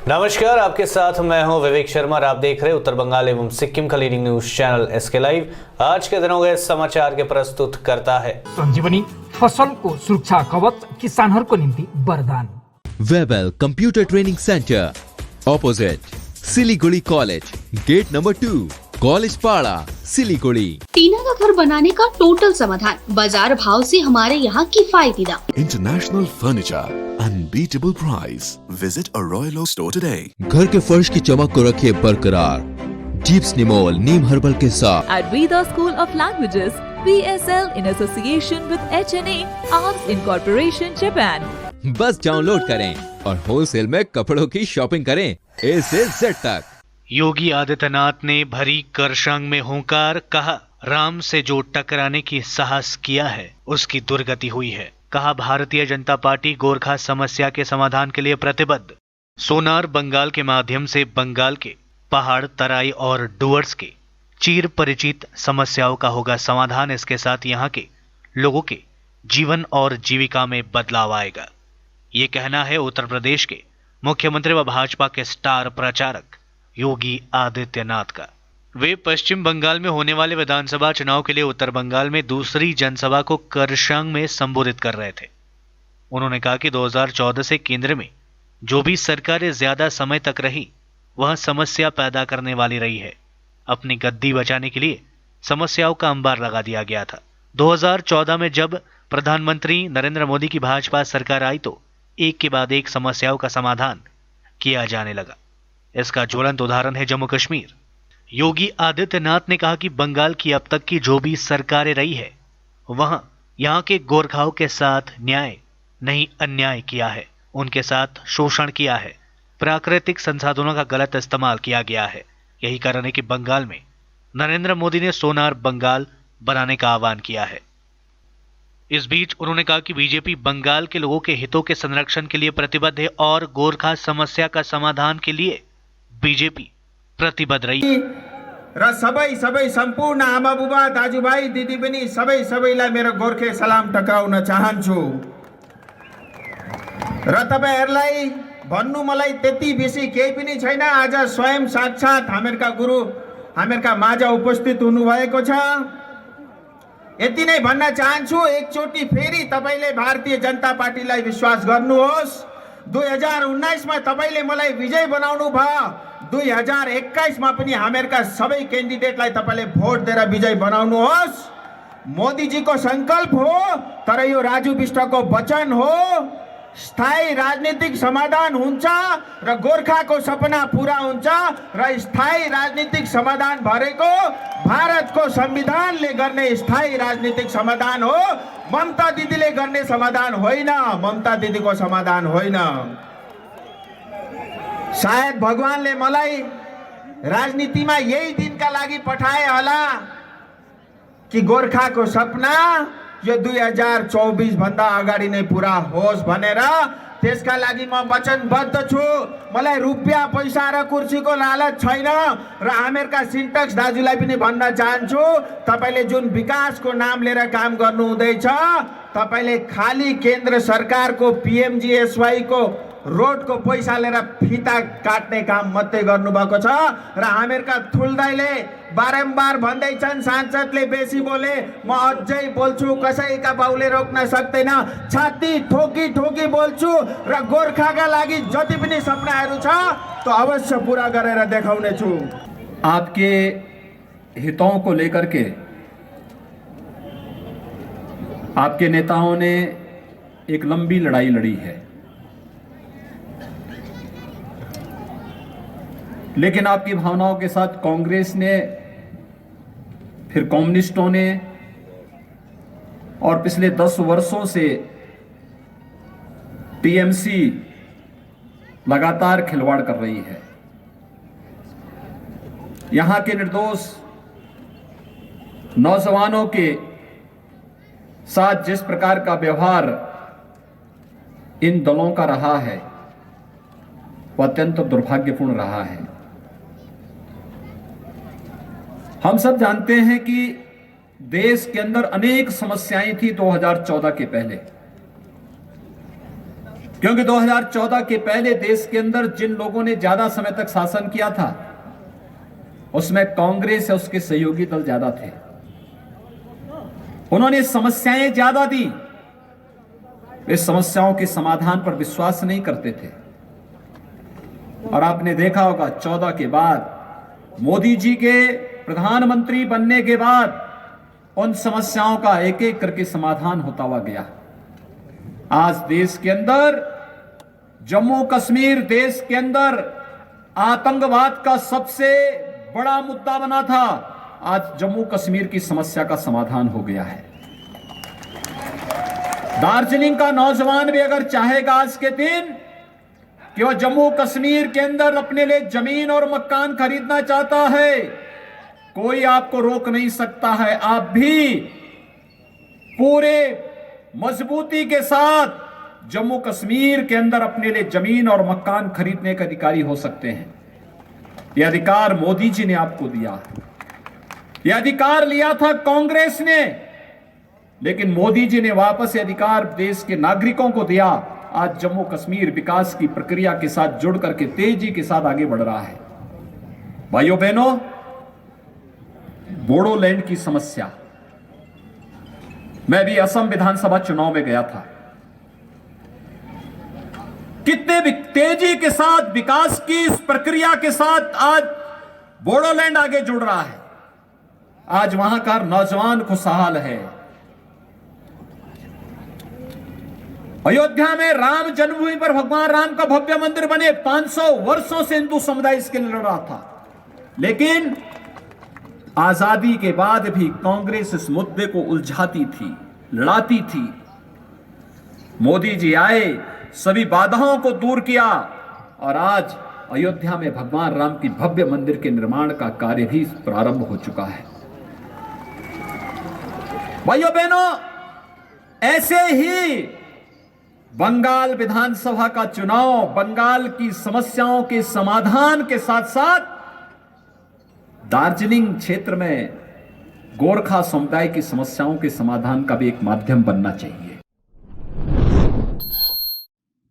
नमस्कार, आपके साथ मैं हूं विवेक शर्मा और आप देख रहे हैं उत्तर बंगाल एवं सिक्किम का leading news channel SK live. आज के दिनों के समाचार के प्रस्तुत करता है संजीवनी फसल को सुरक्षा कवच किसानहरूको निम्ति वरदान। Webel computer training centre opposite Siliguri college, gate number 2, college Para, Siliguri. टीना का घर बनाने का टोटल समाधान, बाजार भाव से हमारे यहाँ किफायती दाम। International furniture, unbeatable price. Visit a Royal Oak store today. घर के फर्श की चमक को रखिए बरकरार जीप्स निमोल नीम हर्बल के साथ। At Veda School of Languages, VSL in association with HNA, Arms Incorporation, Japan. बस डाउनलोड करें और होलसेल में कपड़ों की शॉपिंग करें A से Z तक। योगी आदित्यनाथ ने भरी करशांग में होकार, कहा राम से जो टकराने की साहस किया है उसकी दुर्गति हुई है। कहा भारतीय जनता पार्टी गोरखा समस्या के समाधान के लिए प्रतिबद्ध। सोनार बंगाल के माध्यम से बंगाल के पहाड़, तराई और डुअर्स के चीर परिचित समस्याओं का होगा समाधान। इसके साथ यहाँ के लोगों के जीवन और जीविका में बदलाव आएगा। ये कहना है उत्तर प्रदेश के मुख्यमंत्री व भाजपा के स्टार प्रचारक योगी आदित्यनाथ का। वे पश्चिम बंगाल में होने वाले विधानसभा चुनाव के लिए उत्तर बंगाल में दूसरी जनसभा को करशांग में संबोधित कर रहे थे। उन्होंने कहा कि 2014 से केंद्र में जो भी सरकारें ज्यादा समय तक रही वह समस्या पैदा करने वाली रही है। अपनी गद्दी बचाने के लिए समस्याओं का अंबार लगा दिया गया था। 2014 में जब प्रधानमंत्री नरेंद्र मोदी की भाजपा सरकार आई तो एक के बाद एक समस्याओं का समाधान किया जाने लगा। इसका ज्वलंत उदाहरण है जम्मू कश्मीर। योगी आदित्यनाथ ने कहा कि बंगाल की अब तक की जो भी सरकारें रही है वहां यहाँ के गोरखाओं के साथ न्याय नहीं अन्याय किया है, उनके साथ शोषण किया है, प्राकृतिक संसाधनों का गलत इस्तेमाल किया गया है। यही कारण है कि बंगाल में नरेंद्र मोदी ने सोनार बंगाल बनाने का आह्वान किया है। इस बीच उन्होंने कहा कि बीजेपी बंगाल के लोगों के हितों के संरक्षण के लिए प्रतिबद्ध है और गोरखा समस्या का समाधान के लिए बीजेपी प्रतिबद्ध रही र सबै सम्पूर्ण आमा बुबा दाजुभाइ दिदीबहिनी सबैलाई मेरो गोर्खे सलाम टक्राउन चाहन्छु। र तपाईहरुलाई भन्नु मलाई त्यति बेसी केही पनि छैन। आज स्वयं साक्षात हामीहरुका गुरु हामीहरुका माझ उपस्थित हुनुभएको छ। यति नै भन्न चाहन्छु, एकचोटि फेरि तपाईले भारतीय जनता पार्टीलाई विश्वास गर्नुहोस्। 2019 मा तपाईले मलाई विजय बनाउनु भयो, 2021 मा पनि हामीहरुका सबै क्यान्डिडेटलाई तपाईले भोट दिएर विजय बनाउनुहोस्। मोदीजीको संकल्प हो, तर यो राजु बिष्टको वचन हो। स्थायी राजनीतिक समाधान हुन्छ र गोर्खाको सपना पूरा हुन्छ र स्थायी राजनीतिक समाधान भनेको भारतको संविधानले गर्ने स्थायी राजनीतिक समाधान हो। ममता दिदीले गर्ने समाधान होइन, ममता दिदीको समाधान होइन। शायद भगवानले मलाई राजनीतिमा यही दिनका लागि पठाए होला कि गोर्खाको सपना यो 2024 भन्दा अगाडि नै पूरा होस् भनेर। त्यसका लागि म वचनबद्ध छु। मलाई रुपियाँ पैसा र कुर्सीको लालच छैन र हामीहरुका सिन्टक्स दाजुलाई पनि भन्न चाहन्छु, तपाईले जुन विकासको नाम लिएर काम गर्नु हुँदैछ, तपाईले खाली केन्द्र सरकारको पीएमजीएसवाई को रोड को पैसा लिएर फिता काट्ने काम मात्रै गर्नुभएको छ। र हामीहरुका ठुल्दाइले बारम्बार भन्दैछन् सांसदले बेसी बोले, म अझै बोल्छु, कसैका बाउले रोक्न सक्दैन। छाती ठोकी ठोकी बोल्छु र गोर्खाका लागि जति पनि सपनाहरू छ तो अवश्य पूरा गरेर देखाउने छु। आपके हितों को लेकर के आपके नेताओं ने एक लंबी लड़ाई लड़ी है, लेकिन आपकी भावनाओं के साथ कांग्रेस ने, फिर कम्युनिस्टों ने और पिछले 10 वर्षों से टीएमसी लगातार खिलवाड़ कर रही है। यहां के निर्दोष नौजवानों के साथ जिस प्रकार का व्यवहार इन दलों का रहा है वह अत्यंत दुर्भाग्यपूर्ण रहा है। हम सब जानते हैं कि देश के अंदर अनेक समस्याएं थी 2014 के पहले। क्योंकि 2014 के पहले देश के अंदर जिन लोगों ने ज्यादा समय तक शासन किया था उसमें कांग्रेस या उसके सहयोगी दल ज्यादा थे। उन्होंने समस्याएं ज्यादा दी, वे समस्याओं के समाधान पर विश्वास नहीं करते थे। और आपने देखा होगा 14 के बाद मोदी जी के प्रधानमंत्री बनने के बाद उन समस्याओं का एक एक करके समाधान होता हुआ गया। आज देश के अंदर जम्मू कश्मीर देश के अंदर आतंकवाद का सबसे बड़ा मुद्दा बना था, आज जम्मू कश्मीर की समस्या का समाधान हो गया है। दार्जिलिंग का नौजवान भी अगर चाहेगा आज के दिन कि वह जम्मू कश्मीर के अंदर अपने लिए जमीन और मकान खरीदना चाहता है, कोई आपको रोक नहीं सकता है। आप भी पूरे मजबूती के साथ जम्मू कश्मीर के अंदर अपने लिए जमीन और मकान खरीदने के अधिकारी हो सकते हैं। यह अधिकार मोदी जी ने आपको दिया, यह अधिकार लिया था कांग्रेस ने, लेकिन मोदी जी ने वापस यह अधिकार देश के नागरिकों को दिया। आज जम्मू कश्मीर विकास की प्रक्रिया के साथ जुड़ करके तेजी के साथ आगे बढ़ रहा है। भाइयों बहनों, बोडोलैंड की समस्या, मैं भी असम विधानसभा चुनाव में गया था। कितने भी तेजी के साथ विकास की इस प्रक्रिया के साथ आज बोडोलैंड आगे जुड़ रहा है। आज वहां का नौजवान खुशहाल है। अयोध्या में राम जन्मभूमि पर भगवान राम का भव्य मंदिर बने, 500 वर्षों से हिंदू समुदाय इसके लिए लड़ रहा था, लेकिन आजादी के बाद भी कांग्रेस इस मुद्दे को उलझाती थी, लड़ाती थी। मोदी जी आए, सभी बाधाओं को दूर किया और आज अयोध्या में भगवान राम की भव्य मंदिर के निर्माण का कार्य भी प्रारंभ हो चुका है। भाइयों बहनों, ऐसे ही बंगाल विधानसभा का चुनाव बंगाल की समस्याओं के समाधान के साथ साथ दार्जिलिंग क्षेत्र में गोरखा समुदाय की समस्याओं के समाधान का भी एक माध्यम बनना चाहिए।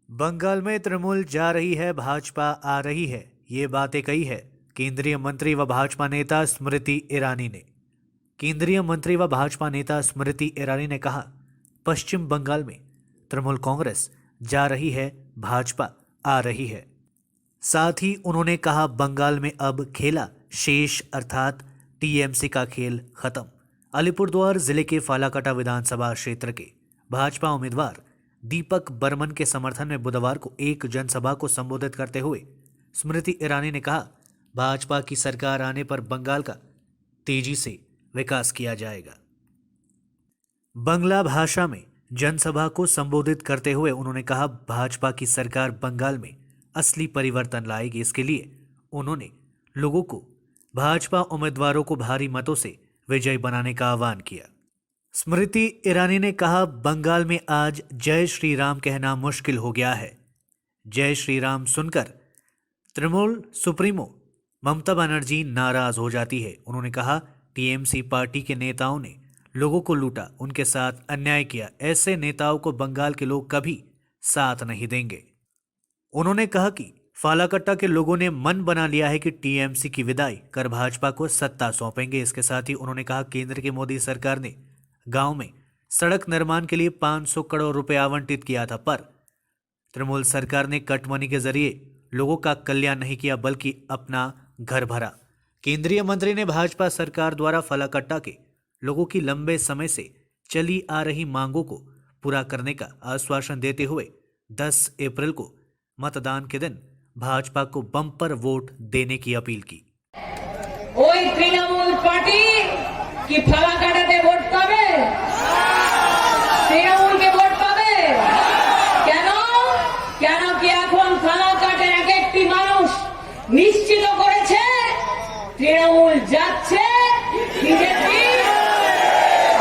बंगाल में तृणमूल जा रही है, भाजपा आ रही है, ये बातें कही है केंद्रीय मंत्री व भाजपा नेता स्मृति ईरानी ने। केंद्रीय मंत्री व भाजपा नेता स्मृति ईरानी ने कहा, पश्चिम बंगाल में तृणमूल कांग्रेस जा रही है, भाजपा आ रही है। साथ ही उन्होंने कहा, बंगाल में अब खेला शेष अर्थात टीएमसी का खेल खत्म। अलीपुरद्वार जिले के फालाकाटा विधानसभा क्षेत्र के भाजपा उम्मीदवार दीपक बर्मन के समर्थन में बुधवार को एक जनसभा को संबोधित करते हुए स्मृति ईरानी ने कहा, भाजपा की सरकार आने पर बंगाल का तेजी से विकास किया जाएगा। बंगला भाषा में जनसभा को संबोधित करते हुए उन्होंने कहा, भाजपा की सरकार बंगाल में असली परिवर्तन लाएगी। इसके लिए उन्होंने लोगों को भाजपा उम्मीदवारों को भारी मतों से विजयी बनाने का आह्वान किया। स्मृति ईरानी ने कहा, बंगाल में आज जय श्री राम कहना मुश्किल हो गया है। जय श्री राम सुनकर तृणमूल सुप्रीमो ममता बनर्जी नाराज हो जाती है। उन्होंने कहा, टीएमसी पार्टी के नेताओं ने लोगों को लूटा, उनके साथ अन्याय किया। ऐसे नेताओं को बंगाल के लोग कभी साथ नहीं देंगे। उन्होंने कहा कि फालाकट्टा के लोगों ने मन बना लिया है कि टीएमसी की विदाई कर भाजपा को सत्ता सौंपेंगे। इसके साथ ही उन्होंने कहा, केंद्र की मोदी सरकार ने गांव में सड़क निर्माण के लिए 500 करोड़ रुपए आवंटित किया था, पर तृणमूल सरकार ने कट मनी के जरिए लोगों का कल्याण नहीं किया बल्कि अपना घर भरा। केंद्रीय मंत्री ने भाजपा सरकार द्वारा फालाकट्टा के लोगों की लंबे समय से चली आ रही मांगों को पूरा करने का आश्वासन देते हुए 10 अप्रैल को मतदान के दिन भाजपा को बम्पर वोट देने की अपील की। ওই তৃণমূল পার্টি কি ফালাকাটাতে ভোট পাবে? তৃণমূলকে ভোট পাবে কেন? কেন কি এখন ফালাকাটার এক একটি মানুষ নিশ্চিত করেছে তৃণমূল যাচ্ছে, বিজেপি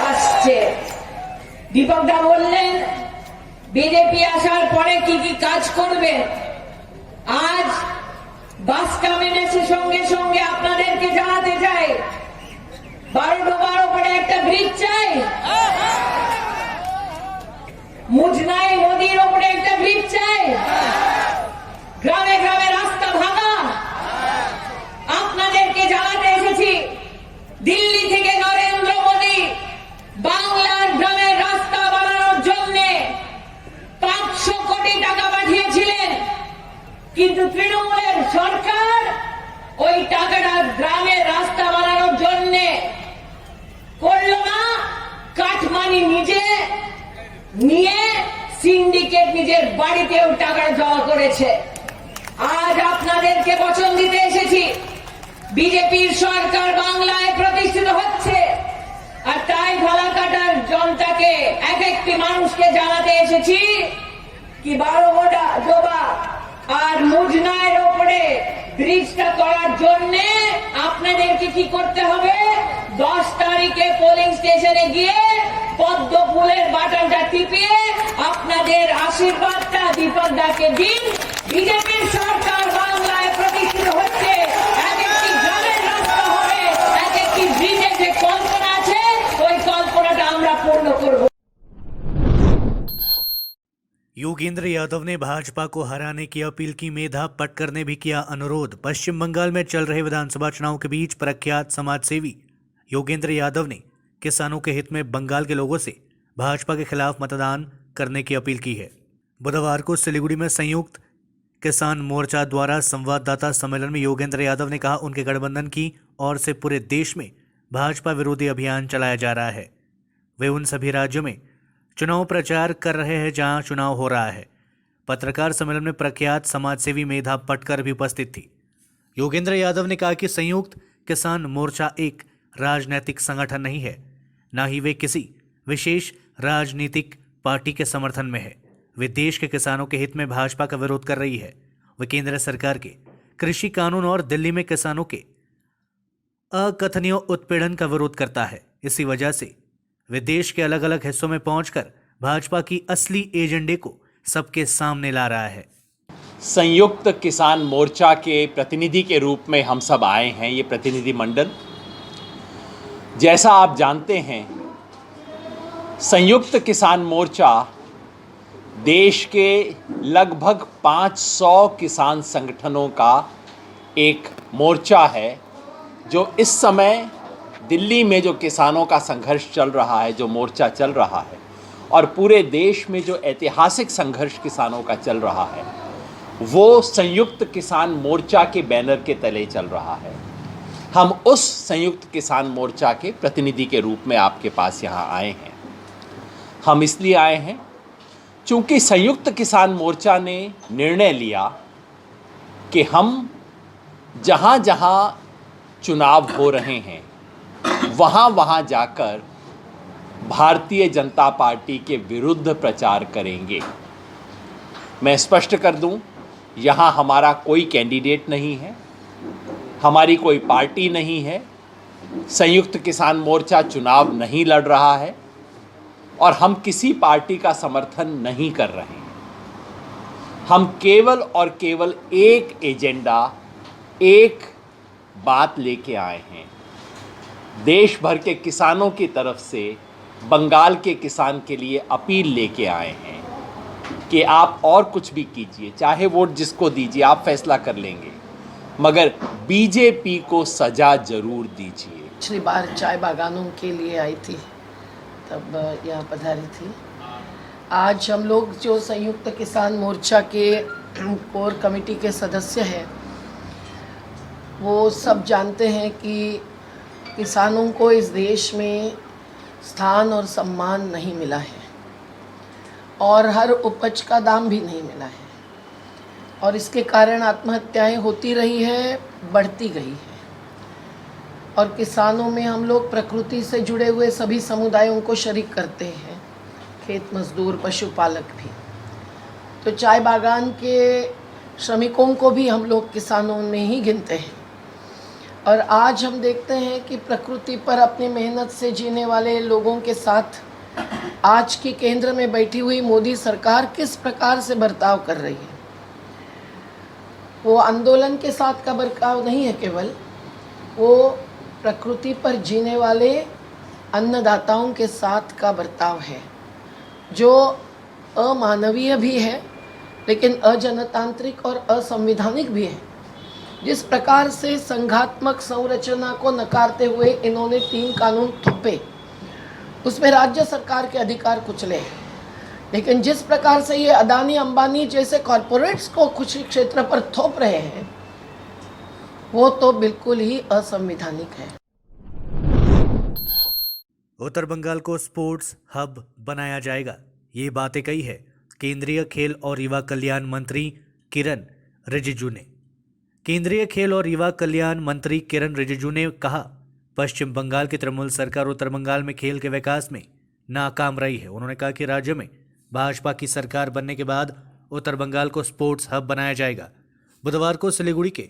আসছে। দীপকদা বললেন বিজেপি আসার পরে কি কি কাজ করবে। আজ বাস টার্মিনাসের সঙ্গে সঙ্গে আপনাদেরকে জানাতে চাই, 12 করে একটা ব্রিজ চাই, মুজনাই নদীর উপরে একটা ব্রিজ চাই, কিন্তু তৃণমূলের সরকার ওই টাকাটা গ্রামের রাস্তা বানানোর জন্য করল না, কাঠমানি নিজে নিয়ে সিন্ডিকেট নিজের বাড়িতেও টাকাটা জমা করেছে। আজ আপনাদেরকে বচন দিতে এসেছি, বিজেপির সরকার বাংলায় প্রতিষ্ঠিত হচ্ছে, আর তাই ফালাকাটার জনতাকে এক একটি মানুষকে জানাতে এসেছি কি 12 জোবা আর মুজনায়ের ওপরে ব্রিজটা করার জন্য আপনাদেরকে কি করতে হবে, 10 তারিখে পোলিং স্টেশনে গিয়ে পদ্ম ফুলের বাটনটা টিপিয়ে আপনাদের আশীর্বাদটা দীপকদাকে দিন। বিজেপির সরকার বাংলায় প্রতিষ্ঠিত হচ্ছে, এক একটি গ্রামের রাস্তা হবে, এক একটি ব্রিজের যে কল্পনা আছে ওই কল্পনাটা আমরা পূর্ণ করব। योगेंद्र यादव ने भाजपा को हराने की अपील की। मेधा पटकर ने भी किया अनुरोध। पश्चिम बंगाल में चल रहे विधानसभा चुनाव के बीच प्रख्यात समाजसेवी योगेंद्र यादव ने किसानों के हित में बंगाल के लोगों से भाजपा के खिलाफ मतदान करने की अपील की है। बुधवार को सिलीगुड़ी में संयुक्त किसान मोर्चा द्वारा संवाददाता सम्मेलन में योगेंद्र यादव ने कहा उनके गठबंधन की ओर से पूरे देश में भाजपा विरोधी अभियान चलाया जा रहा है। वे उन सभी राज्यों में चुनाव प्रचार कर रहे हैं जहां चुनाव हो रहा है। पत्रकार सम्मेलन में प्रख्यात समाजसेवी मेधा पटकर भी उपस्थित थी। योगेंद्र यादव ने कहा कि संयुक्त किसान मोर्चा एक राजनीतिक संगठन नहीं है, न ही वे किसी विशेष राजनीतिक पार्टी के समर्थन में है। वे देश के किसानों के हित में भाजपा का विरोध कर रही है। वे केंद्र सरकार के कृषि कानून और दिल्ली में किसानों के अकथनीय उत्पीड़न का विरोध करता है। इसी वजह से वे देश के अलग अलग हिस्सों में पहुंचकर भाजपा की असली एजेंडे को सबके सामने ला रहा है। संयुक्त किसान मोर्चा के प्रतिनिधि के रूप में हम सब आए हैं, ये प्रतिनिधि मंडल। जैसा आप जानते हैं, संयुक्त किसान मोर्चा देश के लगभग 500 किसान संगठनों का एक मोर्चा है, जो इस समय दिल्ली में जो किसानों का संघर्ष चल रहा है, जो मोर्चा चल रहा है, और पूरे देश में जो ऐतिहासिक संघर्ष किसानों का चल रहा है, वो संयुक्त किसान मोर्चा के बैनर के तले चल रहा है। हम उस संयुक्त किसान मोर्चा के प्रतिनिधि के रूप में आपके पास यहाँ आए हैं। हम इसलिए आए हैं चूँकि संयुक्त किसान मोर्चा ने निर्णय लिया कि हम जहाँ जहाँ चुनाव हो रहे हैं वहाँ वहाँ जाकर भारतीय जनता पार्टी के विरुद्ध प्रचार करेंगे। मैं स्पष्ट कर दूं, यहाँ हमारा कोई कैंडिडेट नहीं है, हमारी कोई पार्टी नहीं है, संयुक्त किसान मोर्चा चुनाव नहीं लड़ रहा है और हम किसी पार्टी का समर्थन नहीं कर रहे हैं। हम केवल और केवल एक एजेंडा, एक बात लेके आए हैं। देश भर के किसानों की तरफ से बंगाल के किसान के लिए अपील लेके आए हैं कि आप और कुछ भी कीजिए, चाहे वोट जिसको दीजिए, आप फैसला कर लेंगे, मगर बीजेपी को सजा जरूर दीजिए। पिछली बार चाय बागानों के लिए आई थी, तब यहाँ पधारी थी। आज हम लोग जो संयुक्त किसान मोर्चा के कोर कमेटी के सदस्य हैं, वो सब जानते हैं कि किसानों को इस देश में स्थान और सम्मान नहीं मिला है और हर उपज का दाम भी नहीं मिला है, और इसके कारण आत्महत्याएं होती रही है, बढ़ती गई है। और किसानों में हम लोग प्रकृति से जुड़े हुए सभी समुदायों को शरीक करते हैं, खेत मजदूर, पशुपालक भी। तो चाय बागान के श्रमिकों को भी हम लोग किसानों में ही गिनते हैं। और आज हम देखते हैं कि प्रकृति पर अपनी मेहनत से जीने वाले लोगों के साथ आज की केंद्र में बैठी हुई मोदी सरकार किस प्रकार से बर्ताव कर रही है। वो आंदोलन के साथ का बर्ताव नहीं है केवल, वो प्रकृति पर जीने वाले अन्नदाताओं के साथ का बर्ताव है, जो अमानवीय भी है लेकिन अजनतांत्रिक और असंवैधानिक भी है। जिस प्रकार से संघात्मक संरचना को नकारते हुए इन्होंने 3 कानून थोपे, उसमें राज्य सरकार के अधिकार कुचले हैं। लेकिन जिस प्रकार से ये अदानी अंबानी जैसे कॉरपोरेट्स को कृषि क्षेत्र पर थोप रहे हैं वो तो बिल्कुल ही असंवैधानिक है। उत्तर बंगाल को स्पोर्ट्स हब बनाया जाएगा, ये बातें कही है केंद्रीय खेल और युवा कल्याण मंत्री किरण रिजिजू ने। केंद्रीय खेल और युवा कल्याण मंत्री किरण रिजिजू ने कहा, पश्चिम बंगाल की तृणमूल सरकार उत्तर बंगाल में खेल के विकास में नाकाम रही है। उन्होंने कहा कि राज्य में भाजपा की सरकार बनने के बाद उत्तर बंगाल को स्पोर्ट्स हब बनाया जाएगा। बुधवार को सिलीगुड़ी के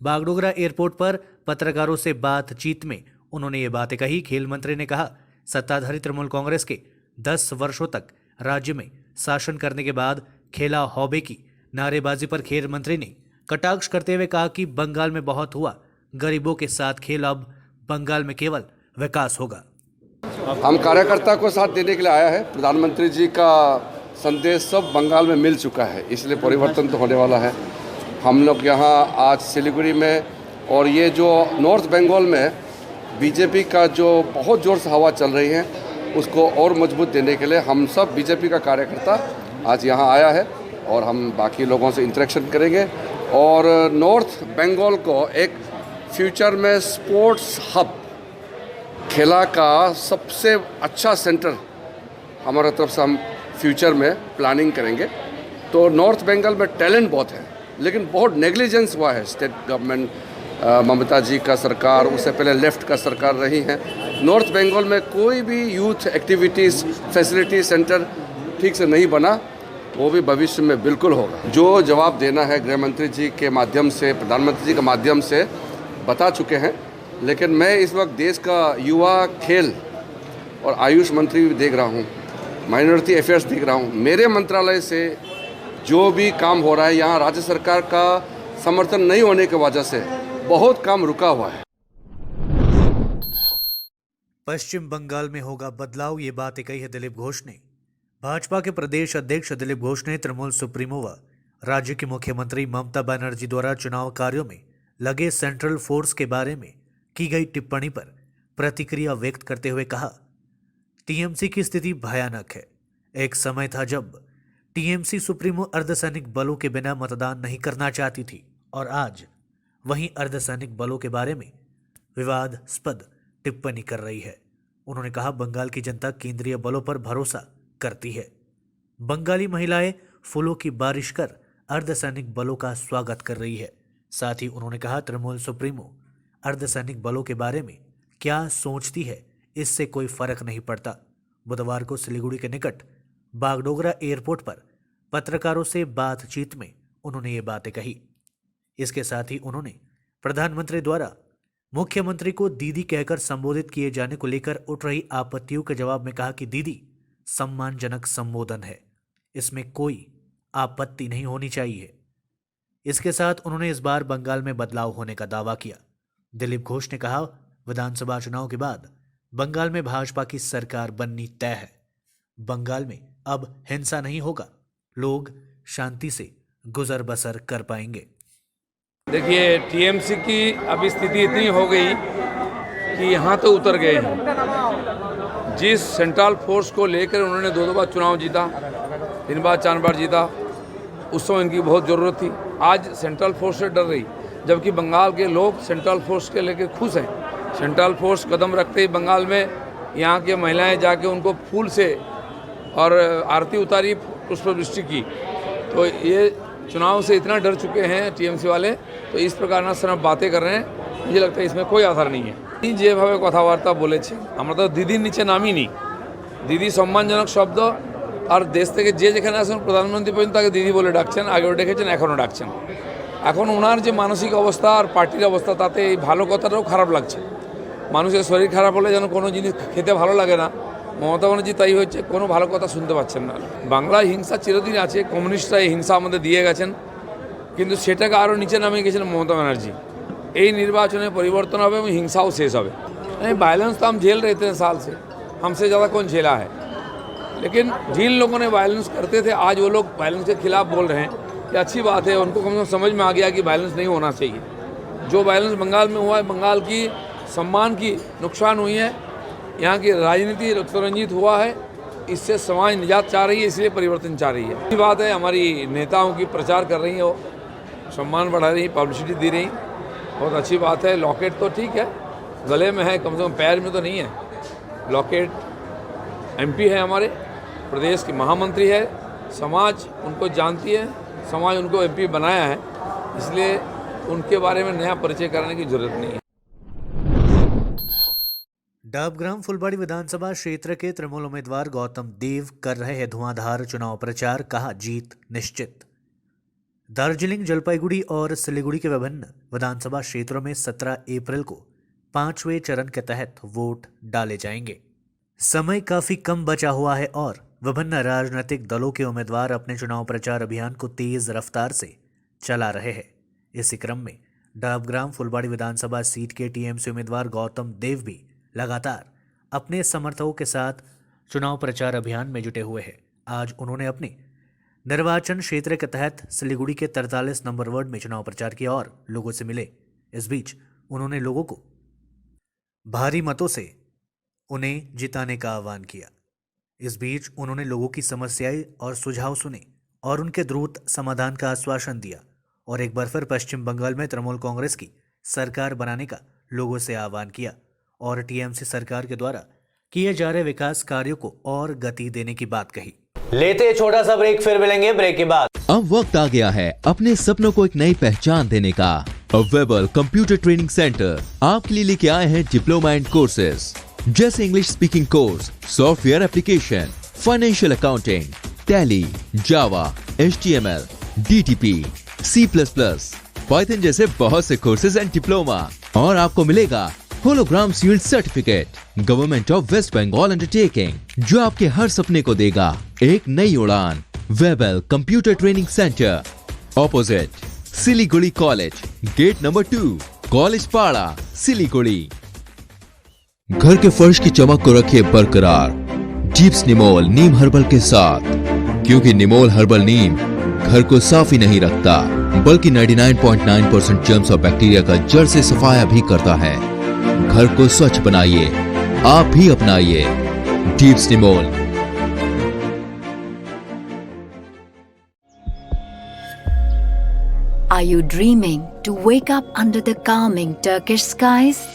बागडोगरा एयरपोर्ट पर पत्रकारों से बातचीत में उन्होंने ये बातें कही। खेल मंत्री ने कहा, सत्ताधारी तृणमूल कांग्रेस के 10 वर्षों तक राज्य में शासन करने के बाद खेला हॉबे की नारेबाजी पर खेल मंत्री ने कटाक्ष करते हुए कहा कि बंगाल में बहुत हुआ, गरीबों के साथ खेल, अब बंगाल में केवल विकास होगा। हम कार्यकर्ता को साथ देने के लिए आया है। प्रधानमंत्री जी का संदेश सब बंगाल में मिल चुका है, इसलिए परिवर्तन तो होने वाला है। हम लोग यहाँ आज सिलीगुड़ी में और ये जो नॉर्थ बंगाल में बीजेपी का जो बहुत ज़ोर से हवा चल रही है उसको और मजबूत देने के लिए हम सब बीजेपी का कार्यकर्ता आज यहाँ आया है और हम बाकी लोगों से इंटरेक्शन करेंगे और नॉर्थ बंगाल को एक फ्यूचर में स्पोर्ट्स हब, खेला का सबसे अच्छा सेंटर हमारे तरफ से हम फ्यूचर में प्लानिंग करेंगे। तो नॉर्थ बंगाल में टैलेंट बहुत है लेकिन बहुत नेग्लिजेंस हुआ है। स्टेट गवर्नमेंट ममता जी का सरकार, उससे पहले लेफ्ट का सरकार रही है। नॉर्थ बंगाल में कोई भी यूथ एक्टिविटीज़ फैसिलिटी सेंटर ठीक से नहीं बना, वो भी भविष्य में बिल्कुल होगा। जो जवाब देना है गृह मंत्री जी के माध्यम से, प्रधानमंत्री जी के माध्यम से बता चुके हैं। लेकिन मैं इस वक्त देश का युवा खेल और आयुष मंत्री भी देख रहा हूँ, माइनॉरिटी अफेयर्स देख रहा हूँ। मेरे मंत्रालय से जो भी काम हो रहा है यहाँ राज्य सरकार का समर्थन नहीं होने की वजह से बहुत काम रुका हुआ है। पश्चिम बंगाल में होगा बदलाव, ये बातें कही है दिलीप घोष ने। भाजपा के प्रदेश अध्यक्ष दिलीप घोष ने तृणमूल सुप्रीमो व राज्य की मुख्यमंत्री ममता बनर्जी द्वारा चुनाव कार्यों में लगे सेंट्रल फोर्स के बारे में की गई टिप्पणी पर प्रतिक्रिया व्यक्त करते हुए कहा, टीएमसी की स्थिति भयानक है। एक समय था जब टीएमसी सुप्रीमो अर्धसैनिक बलों के बिना मतदान नहीं करना चाहती थी और आज वहीं अर्धसैनिक बलों के बारे में विवादास्पद टिप्पणी कर रही है। उन्होंने कहा, बंगाल की जनता केंद्रीय बलों पर भरोसा करती है। बंगाली महिलाएं फूलों की बारिश कर अर्धसैनिक बलों का स्वागत कर रही है। साथ ही उन्होंने कहा, तृणमूल सुप्रीमो अर्धसैनिक बलों के बारे में क्या सोचती है इससे कोई फर्क नहीं पड़ता। बुधवार को सिलीगुड़ी के निकट बागडोगरा एयरपोर्ट पर पत्रकारों से बातचीत में उन्होंने ये बातें कही। इसके साथ ही उन्होंने प्रधानमंत्री द्वारा मुख्यमंत्री को दीदी कहकर संबोधित किए जाने को लेकर उठ रही आपत्तियों के जवाब में कहा कि दीदी सम्मानजनक संबोधन है, इसमें कोई आपत्ति नहीं होनी चाहिए। इसके साथ उन्होंने इस बार बंगाल में बदलाव होने का दावा किया। दिलीप घोष ने कहा, विधानसभा चुनाव के बाद बंगाल में भाजपा की सरकार बननी तय है। बंगाल में अब हिंसा नहीं होगा, लोग शांति से गुजर बसर कर पाएंगे। देखिए, टीएमसी की अभी स्थिति इतनी हो गई कि यहाँ तो उतर गए हैं। जिस सेंट्रल फोर्स को लेकर उन्होंने 2 बार चुनाव जीता, 3 बार 4 बार जीता, उस समय इनकी बहुत ज़रूरत थी। आज सेंट्रल फोर्स से डर रही, जबकि बंगाल के लोग सेंट्रल फोर्स के लेकर खुश हैं। सेंट्रल फोर्स कदम रखते ही बंगाल में यहाँ के महिलाएं जाके उनको फूल से और आरती उतारी, पुष्पवृष्टि की। तो ये चुनाव से इतना डर चुके हैं टीएमसी वाले, तो इस प्रकार ना सिर्फ बातें कर रहे हैं। मुझे लगता है इसमें कोई आधार नहीं है। যেভাবে কথাবার্তা বলেছে, আমরা তো দিদির নিচে নামিনি। দিদি সম্মানজনক শব্দ, আর দেশ থেকে যে যেখানে আসেন প্রধানমন্ত্রী পর্যন্ত তাকে দিদি বলে ডাকছেন, আগেও ডেকেছেন, এখনও ডাকছেন। এখন ওনার যে মানসিক অবস্থা আর পার্টির অবস্থা, তাতে এই ভালো কথাটাও খারাপ লাগছে। মানুষের শরীর খারাপ হলে যেন কোনো জিনিস খেতে ভালো লাগে না, মমতা ব্যানার্জি তাই হচ্ছে, কোনো ভালো কথা শুনতে পাচ্ছেন না। বাংলায় হিংসা চিরদিন আছে, কমিউনিস্টরা এই হিংসা আমাদের দিয়ে গেছেন, কিন্তু সেটাকে আরও নিচে নামিয়ে গেছেন মমতা ব্যানার্জি। এই নির্বাচনে পরিবর্তন হবে এবং হিংসাও শেষ হবে। नहीं, वायलेंस तो हम झेल रहे थे साल से, हमसे ज़्यादा कौन झेला है। लेकिन जिन लोगों ने वायलेंस करते थे, आज वो लोग वायलेंस के खिलाफ बोल रहे हैं कि अच्छी बात है, उनको कम से कम समझ में आ गया कि वायलेंस नहीं होना चाहिए। जो वायलेंस बंगाल में हुआ है, बंगाल की सम्मान की नुकसान हुई है, यहाँ की राजनीति रक्त रंजित हुआ है, इससे समाज निजात चाह रही है, इसलिए परिवर्तन चाह रही है। अच्छी बात है, हमारी नेताओं की प्रचार कर रही हैं, वो सम्मान बढ़ा रही, पब्लिसिटी दे रही, बहुत अच्छी बात है। लॉकेट तो ठीक है, गले में है, कम से कम पैर में तो नहीं है। लॉकेट एमपी है, हमारे प्रदेश की महामंत्री है, समाज उनको जानती है, समाज उनको एमपी बनाया है, इसलिए उनके बारे में नया परिचय कराने की जरूरत नहीं है। डाबग्राम फुलबाड़ी विधानसभा क्षेत्र के तृणमूल उम्मीदवार गौतम देव कर रहे हैं धुआंधार चुनाव प्रचार, कहा जीत निश्चित। दार्जिलिंग, जलपाईगुड़ी और सिलीगुड़ी के विभिन्न विधानसभा क्षेत्रों में 17 अप्रैल को 5वें चरण के तहत वोट डाले जाएंगे। समय काफी कम बचा हुआ है और विभिन्न राजनीतिक दलों के उम्मीदवार अपने चुनाव प्रचार अभियान को तेज रफ्तार से चला रहे हैं। इसी क्रम में डाबग्राम फुलबाड़ी विधानसभा सीट के टीएमसी उम्मीदवार गौतम देव भी लगातार अपने समर्थकों के साथ चुनाव प्रचार अभियान में जुटे हुए हैं। आज उन्होंने अपने निर्वाचन क्षेत्र के तहत सिलीगुड़ी के 43 नंबर वार्ड में चुनाव प्रचार किया और लोगों से मिले। इस बीच उन्होंने लोगों को भारी मतों से उन्हें जिताने का आह्वान किया। इस बीच उन्होंने लोगों की समस्याएं और सुझाव सुने और उनके द्रुत समाधान का आश्वासन दिया और एक बार फिर पश्चिम बंगाल में तृणमूल कांग्रेस की सरकार बनाने का लोगों से आह्वान किया और टीएमसी सरकार के द्वारा किए जा रहे विकास कार्यों को और गति देने की बात कही। लेते छोटा सा ब्रेक, फिर मिलेंगे ब्रेक के बाद। अब वक्त आ गया है अपने सपनों को एक नई पहचान देने का। वेबल कंप्यूटर ट्रेनिंग सेंटर आपके लिए लेके आए हैं डिप्लोमा एंड कोर्सेज जैसे English speaking course, software application, financial accounting, Tally, Java, HTML, DTP, C++, Python जैसे बहुत से कोर्सेज एंड डिप्लोमा। और आपको मिलेगा hologram sealed certificate government of West Bengal undertaking, जो आपके हर सपने को देगा एक नई उड़ान। Webel computer training centre, opposite Siliguri college, gate number 2, college Para, Siliguri. घर के फर्श की चमक को रखिए बरकरार जीप्स निमोल नीम हर्बल के साथ, क्योंकि निमोल हर्बल नीम घर को साफ ही नहीं रखता बल्कि 99.9% जर्म्स और बैक्टीरिया का जड़ से सफाया भी करता है। घर को स्वच्छ बनाइए, आप भी अपनाइए deeps Nimol. Are you dreaming to wake up under the calming Turkish skies?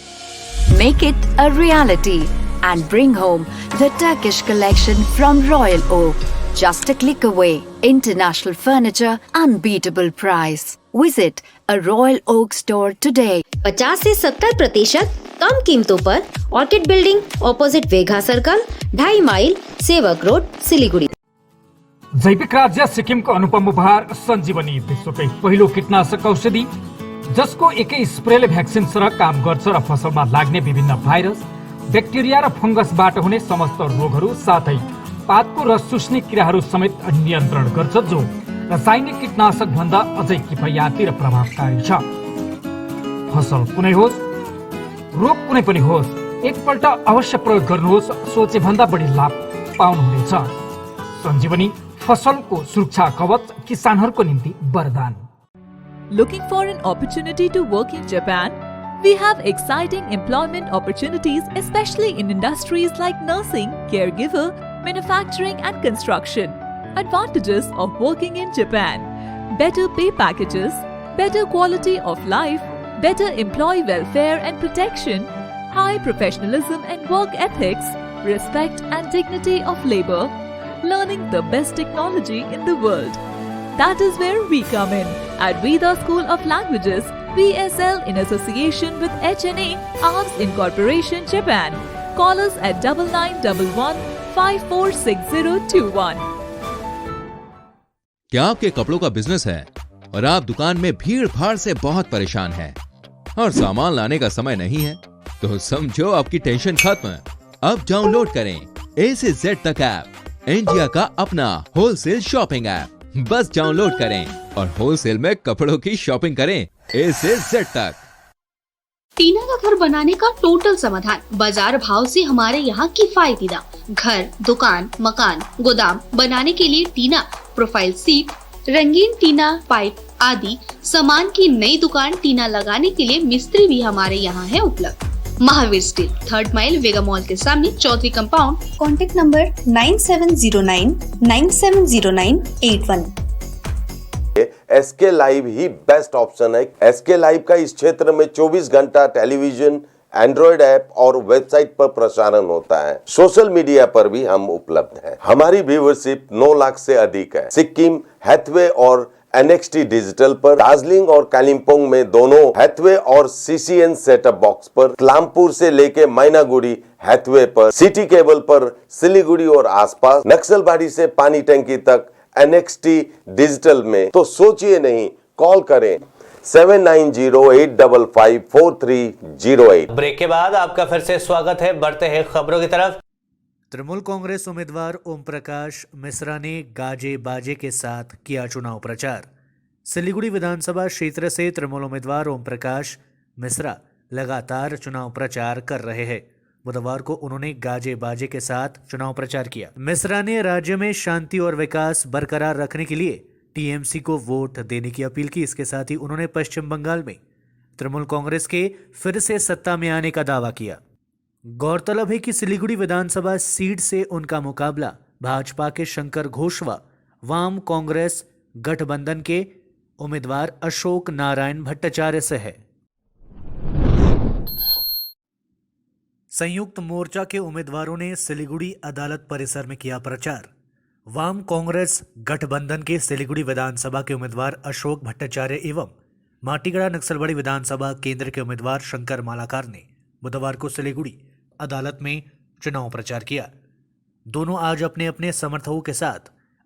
Make it a reality and bring home the Turkish collection from Royal Oak. Just a click away. International furniture, unbeatable price. Visit a Royal Oak store today. 50 से 70% कम कीमतों पर orchid building, opposite Vega circle, 2.5 mile, Sevoke road, Siliguri. जैविक राज्य सिक्किमको अनुपम उपहार सञ्जीवनी, विश्वकै पहिलो कीटनाशक औषधि जसको एकै स्प्रेले भ्याक्सिन सर काम गर्छ र फसलमा लाग्ने विभिन्न भाइरस, ब्याक्टेरिया र फंगसबाट हुने समस्त रोगहरू साथै पातको रस चुस्ने किराहरू समेत नियन्त्रण गर्छ, जो रासायनिक कीटनाशक भन्दा अझै किफायती र प्रभावकारी छ। फसल कुनै होस्, रोग कुनै पनि होस्, एकपल्ट अवश्य प्रयोग गर्नुहोस्, सोचे भन्दा बढी लाभ पाउनुहुनेछ। सञ्जीवनी फसलको सुरक्षा कवच, किसानहरूको निम्ति वरदान। Looking for an opportunity to work in Japan? We have exciting employment opportunities, especially in industries like nursing, caregiver, manufacturing and construction. Advantages of working in Japan: better pay packages, better quality of life, better employee welfare and protection, high professionalism and work ethics, respect and dignity of labor, learning the best technology in the world. That is where we come in at Veda School of Languages, VSL, in association with HNA, Arms Incorporation, Japan. Call us at 9911546021. क्या आपके कपड़ों का business है और आप दुकान में भीड़ भाड़ से बहुत परेशान हैं और सामान लाने का समय नहीं है? तो समझो आपकी टेंशन खत्म। अब डाउनलोड करें A से Z तक ऐप, इंडिया का अपना होलसेल शॉपिंग ऐप। बस डाउनलोड करें और होलसेल में कपड़ों की शॉपिंग करें A से Z तक। टीना का घर बनाने का टोटल समाधान, बाजार भाव से हमारे यहाँ किफायती दाम। घर, दुकान, मकान, गोदाम बनाने के लिए टीना, प्रोफाइल सीट, रंगीन टीना, पाइप आदि सामान की नई दुकान टीना लगाने के लिए मिस्त्री भी हमारे यहाँ है उपलब्ध। Mahavir steel, 3rd mile, Vega mall के सामने, Chaudhary compound. Contact number 9709970981। SK live ही बेस्ट ऑप्शन है। एसके लाइव का इस क्षेत्र में 24 घंटा टेलीविजन, एंड्रॉइड ऐप और वेबसाइट पर प्रसारण होता है। सोशल मीडिया पर भी हम उपलब्ध हैं। हमारी व्यूवरशिप 9 लाख से अधिक है। सिक्किम, हैथवे और NXT डिजिटल पर, दार्जिलिंग और कालिम्पोंग में दोनों हैथवे और CCN सेटअप बॉक्स पर, क्लामपुर से लेके मैनागुड़ी हैथवे पर, सिटी केबल पर, सिलीगुड़ी और आसपास, नक्सलबाड़ी से पानी टंकी तक NXT डिजिटल में। तो सोचिए नहीं, कॉल करें 7908554308। ब्रेक के बाद आपका फिर से स्वागत है। बढ़ते हैं खबरों की तरफ। तृणमूल कांग्रेस उम्मीदवार ओम प्रकाश मिश्रा ने गाजे बाजे के साथ किया चुनाव प्रचार। सिलीगुड़ी विधानसभा क्षेत्र से तृणमूल उम्मीदवार ओम प्रकाश मिश्रा लगातार चुनाव प्रचार कर रहे हैं। बुधवार को उन्होंने गाजे बाजे के साथ चुनाव प्रचार किया। मिश्रा ने राज्य में शांति और विकास बरकरार रखने के लिए TMC को वोट देने की अपील की। इसके साथ ही उन्होंने पश्चिम बंगाल में तृणमूल कांग्रेस के फिर से सत्ता में आने का दावा किया। गौरतलब है कि सिलीगुड़ी विधानसभा सीट से उनका मुकाबला भाजपा के शंकर घोषवा, वाम कांग्रेस गठबंधन के उम्मीदवार अशोक नारायण भट्टाचार्य से है। संयुक्त मोर्चा के उम्मीदवारों ने सिलीगुड़ी अदालत परिसर में किया प्रचार। वाम कांग्रेस गठबंधन के सिलीगुड़ी विधानसभा के उम्मीदवार अशोक भट्टाचार्य एवं माटीगढ़ा नक्सलबाड़ी विधानसभा केंद्र के उम्मीदवार शंकर मालाकार ने बुधवार को सिलीगुड़ी अदालत में चुनाव प्रचार किया। दोनों आज अपने अपने समर्थकों के साथ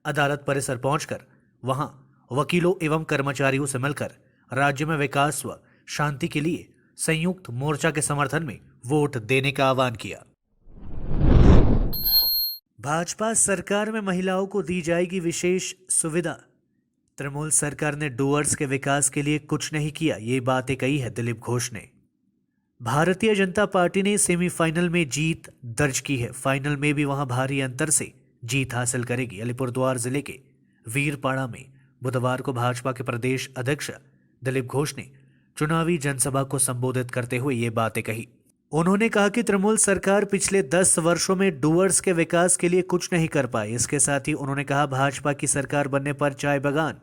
अदालत परिसर पहुंचकर वहां वकीलों एवं कर्मचारियों से मिलकर राज्य में विकास व शांति के लिए संयुक्त मोर्चा के समर्थन में वोट देने का आह्वान किया। भाजपा सरकार में महिलाओं को दी जाएगी विशेष सुविधा। तृणमूल सरकार ने डूअर्स के विकास के लिए कुछ नहीं किया, ये बातें कही है दिलीप घोष ने। भारतीय जनता पार्टी ने सेमीफाइनल में जीत दर्ज की है। फाइनल में भी वहां भारी अंतर से जीत हासिल करेगी। अलीपुरद्वार जिले के वीरपाड़ा में बुधवार को भाजपा के प्रदेश अध्यक्ष दिलीप घोष ने चुनावी जनसभा को संबोधित करते हुए ये बातें कही। उन्होंने कहा कि तृणमूल सरकार पिछले 10 वर्षों में डूअर्स के विकास के लिए कुछ नहीं कर पाई। इसके साथ ही उन्होंने कहा भाजपा की सरकार बनने पर चाय बागान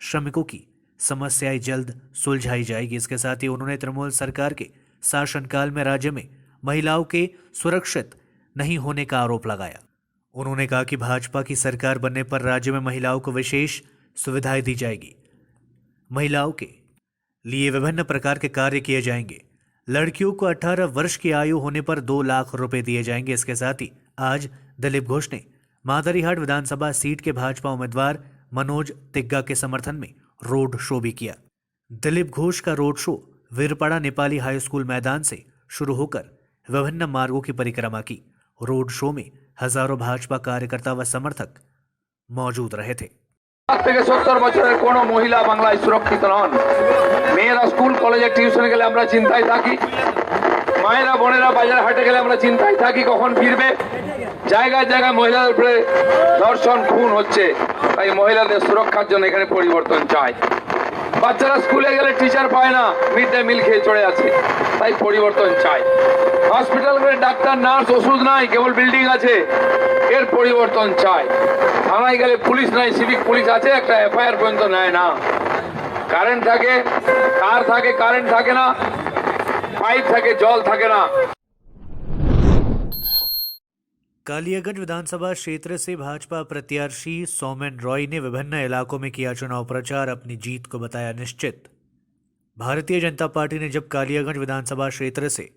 श्रमिकों की समस्याएं जल्द सुलझाई जाएगी। इसके साथ ही उन्होंने तृणमूल सरकार के शासनकाल में राज्य में महिलाओं के सुरक्षित नहीं होने का आरोप लगाया। उन्होंने कहा कि भाजपा की सरकार बनने पर राज्य में महिलाओं को विशेष सुविधाएं दी जाएगी। महिलाओं के लिए विभिन्न प्रकार के कार्य किए जाएंगे। लड़कियों को 18 वर्ष की आयु होने पर 2 लाख रुपए दिए जाएंगे। इसके साथ ही आज दिलीप घोष ने मादरीहाट विधानसभा सीट के भाजपा उम्मीदवार मनोज तिग्गा के समर्थन में रोड शो भी किया। दिलीप घोष का road show Birpara Nepali high school मैदान से शुरू होकर विभिन्न मार्गों की परिक्रमा की। रोड शो में हजारों भाजपा कार्यकर्ता व समर्थक मौजूद रहे थे। 70 বছরের কোনো মহিলা বাংলায় সুরক্ষিত নন। মেয়েরা স্কুল কলেজে টিউশনে গেলে আমরা চিন্তায় থাকি, মায়েরা বোনেরা বাজারে হাটে গেলে আমরা চিন্তায় থাকি কখন ফিরবে। জায়গায় জায়গায় মহিলাদের উপরে ধর্ষণ খুন হচ্ছে, তাই মহিলাদের সুরক্ষার জন্য এখানে পরিবর্তন চাই। বাচ্চারা স্কুলে গেলে টিচার পায় না, মিড ডে মিল খেয়ে চলে আছে, তাই পরিবর্তন চাই। হসপিটালগুলোতে ডাক্তার নার্স ওষুধ নাই, কেবল বিল্ডিং আছে, এর পরিবর্তন চাই। থানায় গেলে পুলিশ নাই, সিভিক পুলিশ আছে, একটা এফআইআর পর্যন্ত নেয় না। কারেন্ট থাকে, তার থাকে, কারেন্ট থাকে না, পাইপ থাকে, জল থাকে না। कालियागंज विधानसभा क्षेत्र से भाजपा प्रत्याशी सौमेन रॉय ने विभिन्न इलाकों में किया चुनाव प्रचार। अपनी जीत को बताया निश्चित। भारतीय जनता पार्टी ने जब कालियागंज विधानसभा क्षेत्र से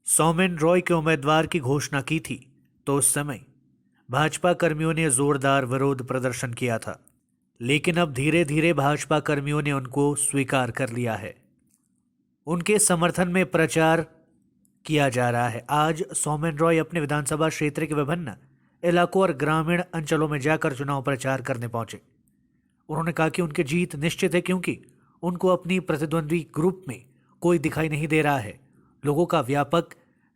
सौमेन रॉय के उम्मीदवार की घोषणा की थी तो उस समय भाजपा कर्मियों ने जोरदार विरोध प्रदर्शन किया था, लेकिन अब धीरे धीरे भाजपा कर्मियों ने उनको स्वीकार कर लिया है। उनके समर्थन में प्रचार किया जा रहा है। आज सौमेन रॉय अपने विधानसभा क्षेत्र के विभिन्न इलाकों और ग्रामीण अंचलों में जाकर चुनाव प्रचार करने पहुंचे। उन्होंने कहा कि उनकी जीत निश्चित है, क्योंकि उनको अपनी प्रतिद्वंद्वी ग्रुप में कोई दिखाई नहीं दे रहा है। लोगों का व्यापक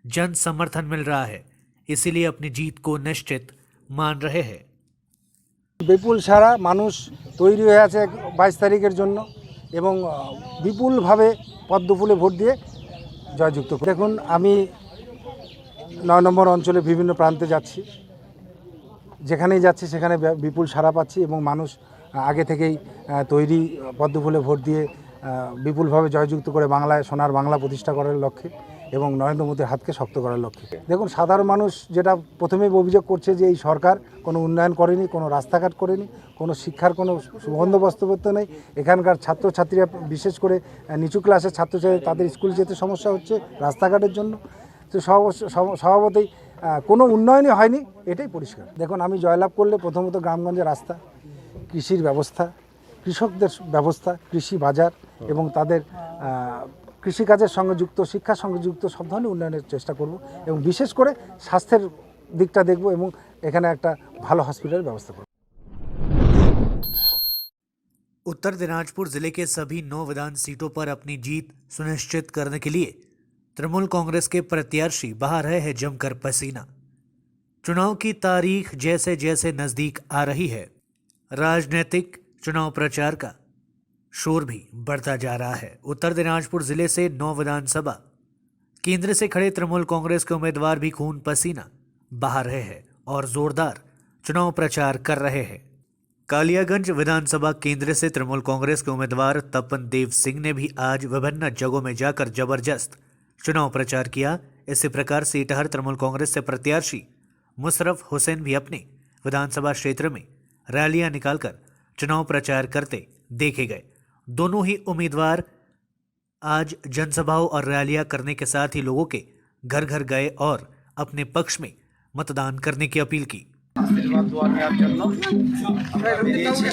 जन समर्थन मिल रहा है, इसीलिए अपनी जीत को निश्चित मान रहे हैं। विपुल सारा मानुष तैरी হয়ে আছে 22 তারিখের জন্য এবং বিপুলভাবে পদ্মফুলে ভোট দিয়ে জয়যুক্ত করি। দেখুন, আমি 9 নম্বর অঞ্চলে বিভিন্ন প্রান্তে যাচ্ছি, যেখানেই যাচ্ছি সেখানে বিপুল সাড়া পাচ্ছি এবং মানুষ আগে থেকেই তৈরি পদ্মফুলে ভোট দিয়ে বিপুলভাবে জয়যুক্ত করে বাংলায় সোনার বাংলা প্রতিষ্ঠা করার লক্ষ্যে এবং নরেন্দ্র মোদীর হাতকে শক্ত করার লক্ষ্যে। দেখুন, সাধারণ মানুষ যেটা প্রথমেই অভিযোগ করছে যে এই সরকার কোনো উন্নয়ন করেনি, কোনো রাস্তাঘাট করেনি, কোনো শিক্ষার কোনো বন্দোবস্ত নেই। এখানকার ছাত্রছাত্রীরা, বিশেষ করে নিচু ক্লাসের ছাত্রছাত্রী, তাদের স্কুল যেতে সমস্যা হচ্ছে রাস্তাঘাটের জন্য। তো স্বভাবতই কোনো উন্নয়নই হয়নি, এটাই পরিষ্কার। দেখুন, আমি জয়লাভ করলে প্রথমত গ্রামগঞ্জে রাস্তা, কৃষির ব্যবস্থা, কৃষকদের ব্যবস্থা, কৃষি বাজার এবং তাদের কৃষিকাজের সঙ্গে যুক্ত, শিক্ষার সঙ্গে যুক্ত সব ধরনের উন্নয়নের চেষ্টা করব এবং বিশেষ করে স্বাস্থ্যের দিকটা দেখব এবং এখানে একটা ভালো হসপিটালের ব্যবস্থা করব। उत्तर दिनाजपुर जिले के सभी 9 विधान सीटों पर अपनी जीत सुनिश्चित करने के लिए तृणमूल कांग्रेस के प्रत्याशी बहा रहे हैं जमकर पसीना। चुनाव की तारीख जैसे जैसे नजदीक आ रही है, राजनीतिक चुनाव प्रचार का शोर भी बढ़ता जा रहा है। उत्तर दिनाजपुर जिले से 9 विधानसभा केंद्र से खड़े तृणमूल कांग्रेस के उम्मीदवार भी खून पसीना बहा रहे हैं और जोरदार चुनाव प्रचार कर रहे हैं। कालियागंज विधानसभा केंद्र से तृणमूल कांग्रेस के उम्मीदवार तपन देव सिंह ने भी आज विभिन्न जगहों में जाकर जबरदस्त चुनाव प्रचार किया। इसी प्रकार से इटहर तृणमूल कांग्रेस से प्रत्याशी मुशर्रफ हुसैन भी अपने विधानसभा क्षेत्र में रैलियां निकालकर चुनाव प्रचार करते देखे गए। दोनों ही उम्मीदवार आज जनसभाओं और रैलियां करने के साथ ही लोगों के घर घर गए और अपने पक्ष में मतदान करने की अपील की। আশীর্বাদ দোয়া নেওয়ার জন্য আমরা বেরিয়েছি।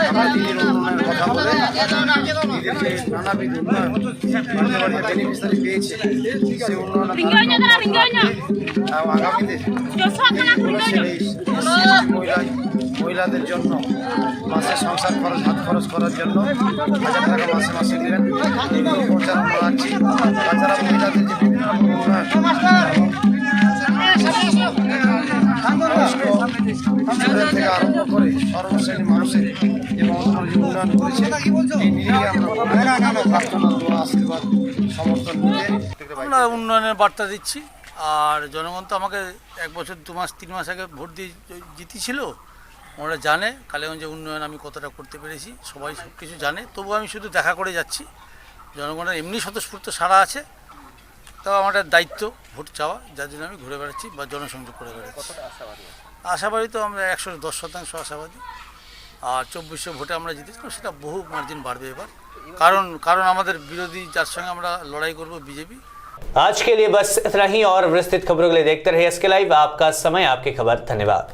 আমরা দিদির উন্নয়নের কথা বলে দিদির যে নানাবিধ উন্নয়ন বেনিফিশিয়ারি পেয়েছে সেই উন্নয়ন আগামীতে মহিলাদের জন্য মাসে সংসার খরচ, হাত খরচ করার জন্য 1000 টাকা মাসে মাসে দেবেন, এগুলো প্রচার আমরা আছি। তাছাড়া মহিলাদের যে বিভিন্ন উন্নয়ন থেকে আরম্ভ করে সর্বশ্রেণীর মানুষের এবং উন্নয়ন করেছে, এই নিয়ে আমরা প্রার্থনা, দোয়া, আশীর্বাদ, সমর্থন নিতে আমরা উন্নয়নের বার্তা দিচ্ছি। আর জনগণ তো আমাকে 1 বছর 2 মাস 3 মাস আগে ভোট দিয়ে জিতেছিল, ওরা জানে কালীগঞ্জে উন্নয়ন আমি কতটা করতে পেরেছি, সবাই সব কিছু জানে। তবু আমি শুধু দেখা করে যাচ্ছি। জনগণের এমনি স্বতঃস্ফূর্ত সাড়া আছে, তাও আমার একটা দায়িত্ব ভোট চাওয়া, যার জন্য আমি ঘুরে বেড়াচ্ছি বা জনসংযোগ করে বেড়াচ্ছি। আশাবাদী তো আমরা 110% আশাবাদী। আর 2400 ভোটে আমরা জিতেছিলাম, সেটা বহু মার্জিন বাড়বে এবার। কারণ আমাদের বিরোধী যার সঙ্গে আমরা লড়াই করব, বিজেপি। आज के लिए बस इतना ही और विस्तृत खबरों के लिए देखते रहिए एसके लाइव। आपका समय, आपकी खबर। धन्यवाद।